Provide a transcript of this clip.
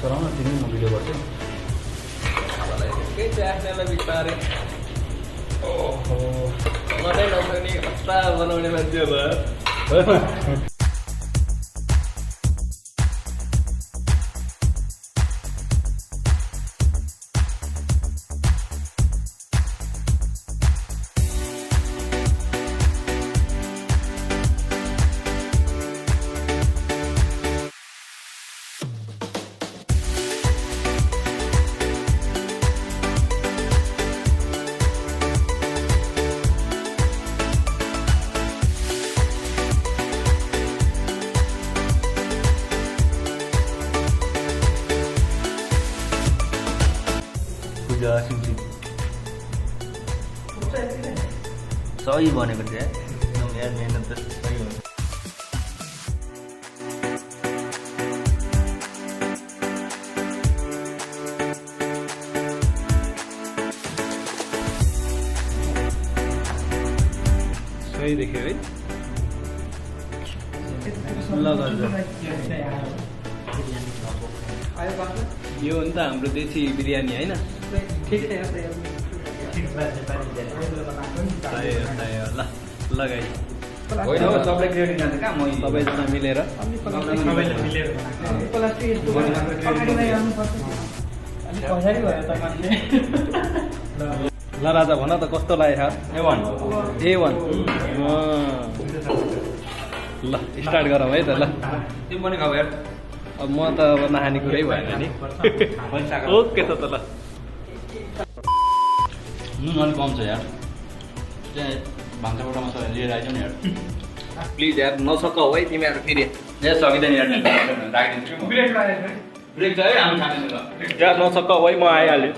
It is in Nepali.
चलाउन तिमी म भिडियो गर्छु के चाहिँ आफ्नैलाई बिस्तारै ओहो मलाई नसक्ने कस्ता बनाउने मान्छे भयो सही भनेको थियो एकदम यार मेहनत त सही हो सही देख्यो है ल यो हो नि त हाम्रो देशी बिरयानी हैन ल लगाइ होइन हो सबले क्रेडिट जान्छ कहाँ म सबैजना मिलेर ल राजा भन त कस्तो लाग्यो A1 ल स्टार्ट गरौँ है त ल तिमी पनि खाऊ यार अब म त अब नखाने कुरै भएन नि ओके त ल नुन अलिक कम छ यार त्यहाँ भान्साकोटामा छ लिएर आइज नि यार प्लिज यार नसकाऊ है तिमीहरू फेरि ए सकिँदैन यार राखिदिन्छु ब्रेक छ है हामी खाँदैछौँ ल यार नसकाऊ है म आइहालेँ